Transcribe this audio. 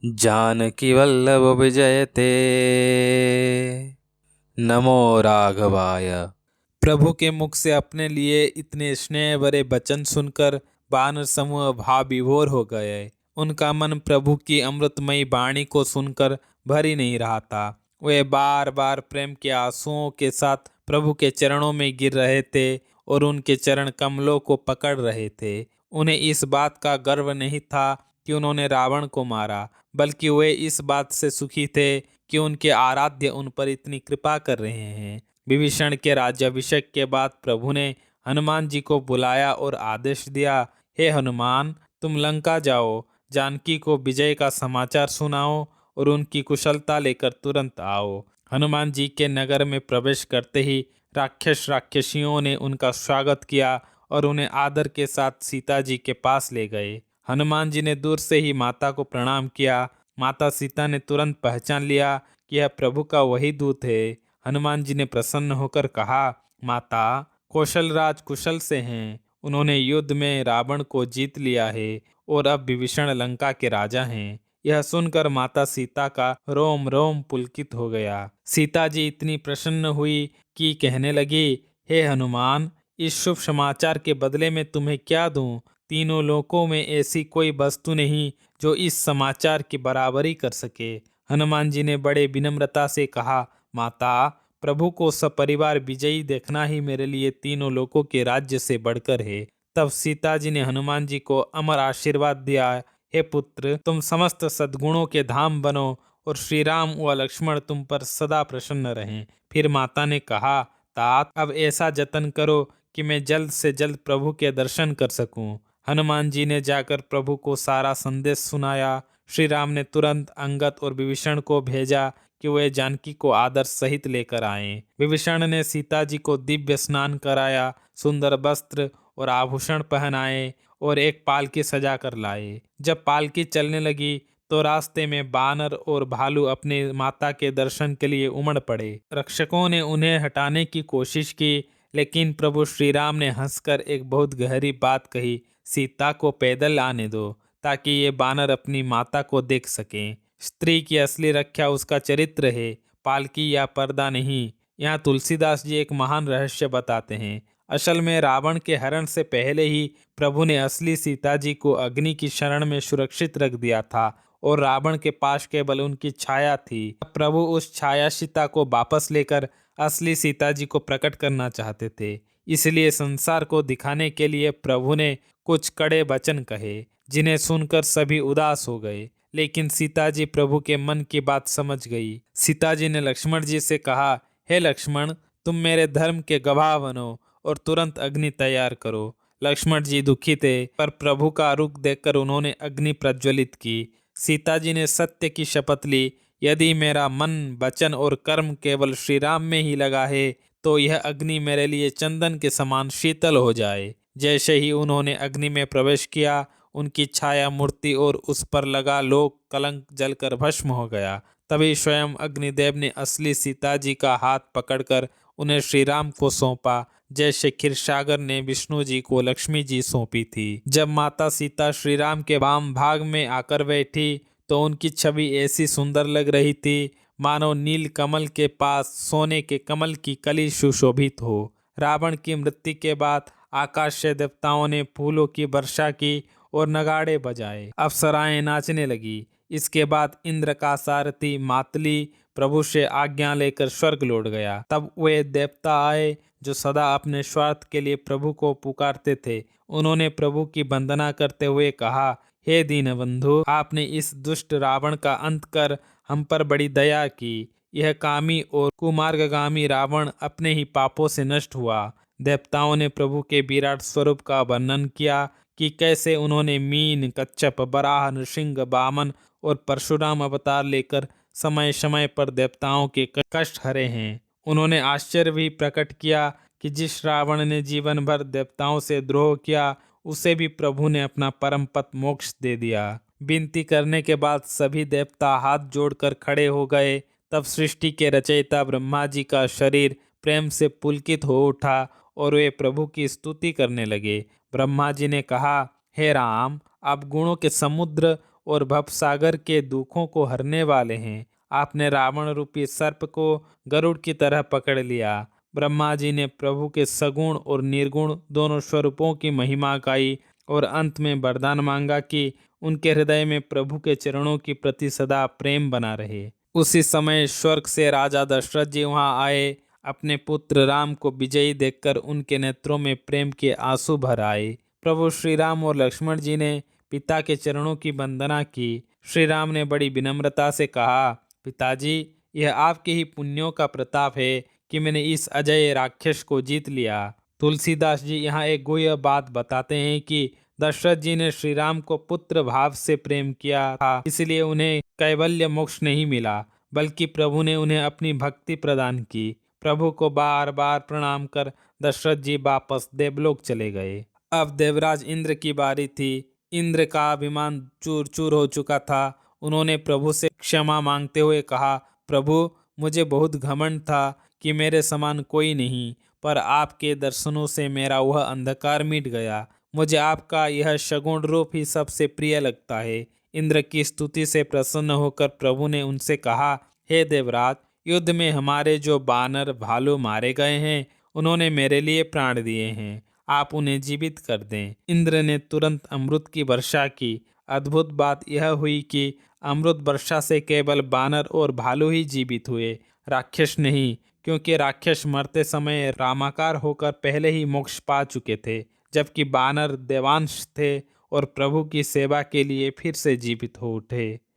जानकी वल्लभ विजयते। नमो राघवाय। प्रभु के मुख से अपने लिए इतने स्नेह भरे वचन सुनकर वानर समूह भाव विभोर हो गए। उनका मन प्रभु की अमृतमयी वाणी को सुनकर भर ही नहीं रहा था। वे बार बार प्रेम के आंसुओं के साथ प्रभु के चरणों में गिर रहे थे और उनके चरण कमलों को पकड़ रहे थे। उन्हें इस बात का गर्व नहीं था कि उन्होंने रावण को मारा, बल्कि वे इस बात से सुखी थे कि उनके आराध्य उन पर इतनी कृपा कर रहे हैं। विभीषण के राज्याभिषेक के बाद प्रभु ने हनुमान जी को बुलाया और आदेश दिया, हे हनुमान, तुम लंका जाओ, जानकी को विजय का समाचार सुनाओ और उनकी कुशलता लेकर तुरंत आओ। हनुमान जी के नगर में प्रवेश करते ही राक्षसियों ने उनका स्वागत किया और उन्हें आदर के साथ सीता जी के पास ले गए। हनुमान जी ने दूर से ही माता को प्रणाम किया। माता सीता ने तुरंत पहचान लिया कि यह प्रभु का वही दूत है। हनुमान जी ने प्रसन्न होकर कहा, माता, कौशल राज कुशल से हैं। उन्होंने युद्ध में रावण को जीत लिया है और अब विभीषण लंका के राजा हैं। यह सुनकर माता सीता का रोम रोम पुलकित हो गया। सीता जी इतनी प्रसन्न हुई कि कहने लगी, हे हनुमान, इस शुभ समाचार के बदले में तुम्हें क्या दूं? तीनों लोकों में ऐसी कोई वस्तु नहीं जो इस समाचार की बराबरी कर सके। हनुमान जी ने बड़े विनम्रता से कहा, माता, प्रभु को सपरिवार विजयी देखना ही मेरे लिए तीनों लोकों के राज्य से बढ़कर है। तब सीता जी ने हनुमान जी को अमर आशीर्वाद दिया, हे पुत्र, तुम समस्त सद्गुणों के धाम बनो और श्री राम व लक्ष्मण तुम पर सदा प्रसन्न रहें। फिर माता ने कहा, तात, अब ऐसा जतन करो कि मैं जल्द से जल्द प्रभु के दर्शन कर सकूं। हनुमान जी ने जाकर प्रभु को सारा संदेश सुनाया। श्री राम ने तुरंत अंगद और विभीषण को भेजा कि वे जानकी को आदर सहित लेकर आएं। विभीषण ने सीता जी को दिव्य स्नान कराया, सुंदर वस्त्र और आभूषण पहनाए और एक पालकी सजा कर लाए। जब पालकी चलने लगी तो रास्ते में बानर और भालू अपने माता के दर्शन के लिए उमड़ पड़े। रक्षकों ने उन्हें हटाने की कोशिश की, लेकिन प्रभु श्री राम ने हंसकर एक बहुत गहरी बात कही, सीता को पैदल आने दो ताकि ये बानर अपनी माता को देख सकें। स्त्री की असली रक्षा उसका चरित्र है, पालकी या पर्दा नहीं। यहाँ तुलसीदास जी एक महान रहस्य बताते हैं। असल में रावण के हरण से पहले ही प्रभु ने असली सीता जी को अग्नि की शरण में सुरक्षित रख दिया था और रावण के पास केवल उनकी छाया थी। प्रभु उस छाया सीता को वापस लेकर असली सीता जी को प्रकट करना चाहते थे। इसलिए संसार को दिखाने के लिए प्रभु ने कुछ कड़े वचन कहे, जिन्हें सुनकर सभी उदास हो गए। लेकिन सीता जी प्रभु के मन की बात समझ गई। सीता जी ने लक्ष्मण जी से कहा, हे लक्ष्मण, तुम मेरे धर्म के गवाह बनो और तुरंत अग्नि तैयार करो। लक्ष्मण जी दुखी थे, पर प्रभु का रुख देखकर उन्होंने अग्नि प्रज्वलित की। सीता जी ने सत्य की शपथ ली, यदि मेरा मन, वचन और कर्म केवल श्री राम में ही लगा है तो यह अग्नि मेरे लिए चंदन के समान शीतल हो जाए। जैसे ही उन्होंने अग्नि में प्रवेश किया, उनकी छाया मूर्ति और उस पर लगा लोक कलंक जलकर भस्म हो गया। तभी स्वयं अग्निदेव ने असली सीता जी का हाथ पकड़कर उन्हें श्री राम को सौंपा, जैसे क्षीरसागर ने विष्णु जी को लक्ष्मी जी सौंपी थी। जब माता सीता श्री राम के वाम भाग में आकर बैठी तो उनकी छवि ऐसी सुंदर लग रही थी मानो नील कमल के पास सोने के कमल की कली सुशोभित हो। रावण की मृत्यु के बाद आकाश से देवताओं ने फूलों की वर्षा की और नगाड़े बजाए, अप्सराएं नाचने लगी। इसके बाद इंद्र का सारथी मातली प्रभु से आज्ञा लेकर स्वर्ग लौट गया। तब वे देवता आए जो सदा अपने स्वार्थ के लिए प्रभु को पुकारते थे। उन्होंने प्रभु की वंदना करते हुए कहा, हे दीनबंधु, आपने इस दुष्ट रावण का अंत कर हम पर बड़ी दया की। यह कामी और कुमार्गगामी रावण अपने ही पापों से नष्ट हुआ। देवताओं ने प्रभु के विराट स्वरूप का वर्णन किया कि कैसे उन्होंने मीन, कच्छप, बराह, नृसिंह, वामन और परशुराम अवतार लेकर समय समय पर देवताओं के कष्ट हरे हैं। उन्होंने आश्चर्य भी प्रकट किया कि जिस रावण ने जीवन भर देवताओं से द्रोह किया, उसे भी प्रभु ने अपना परम पद मोक्ष दे दिया। विनती करने के बाद सभी देवता हाथ जोड़कर खड़े हो गए। तब सृष्टि के रचयिता ब्रह्मा जी का शरीर प्रेम से पुलकित हो उठा और वे प्रभु की स्तुति करने लगे। ब्रह्मा जी ने कहा, हे राम, आप गुणों के समुद्र और भवसागर के दुखों को हरने वाले हैं। आपने रावण रूपी सर्प को गरुड़ की तरह पकड़ लिया। ब्रह्मा जी ने प्रभु के सगुण और निर्गुण दोनों स्वरूपों की महिमा गाई और अंत में वरदान मांगा कि उनके हृदय में प्रभु के चरणों की प्रति सदा प्रेम बना रहे। उसी समय स्वर्ग से राजा दशरथ जी वहां आए। अपने पुत्र राम को विजयी देखकर उनके नेत्रों में प्रेम के आंसू भर आए। प्रभु श्री राम और लक्ष्मण जी ने पिता के चरणों की वंदना की। श्री राम ने बड़ी विनम्रता से कहा, पिताजी, यह आपके ही पुण्यों का प्रताप है कि मैंने इस अजय राक्षस को जीत लिया। तुलसीदास जी यहाँ एक गुह्य बात बताते हैं कि दशरथ जी ने श्री राम को पुत्र भाव से प्रेम किया था, इसलिए उन्हें कैवल्य मोक्ष नहीं मिला, बल्कि प्रभु ने उन्हें अपनी भक्ति प्रदान की। प्रभु को बार बार प्रणाम कर दशरथ जी वापस देवलोक चले गए। अब देवराज इंद्र की बारी थी। इंद्र का अभिमान चूर चूर हो चुका था। उन्होंने प्रभु से क्षमा मांगते हुए कहा, प्रभु, मुझे बहुत घमंड था कि मेरे समान कोई नहीं, पर आपके दर्शनों से मेरा वह अंधकार मिट गया। मुझे आपका यह सगुण रूप ही सबसे प्रिय लगता है। इंद्र की स्तुति से प्रसन्न होकर प्रभु ने उनसे कहा, हे देवराज, युद्ध में हमारे जो बानर भालू मारे गए हैं, उन्होंने मेरे लिए प्राण दिए हैं। आप उन्हें जीवित कर दें। इंद्र ने तुरंत अमृत की वर्षा की। अद्भुत बात यह हुई कि अमृत वर्षा से केवल बानर और भालू ही जीवित हुए, राक्षस नहीं, क्योंकि राक्षस मरते समय रामाकार होकर पहले ही मोक्ष पा चुके थे, जबकि बानर देवांश थे और प्रभु की सेवा के लिए फिर से जीवित हो उठे।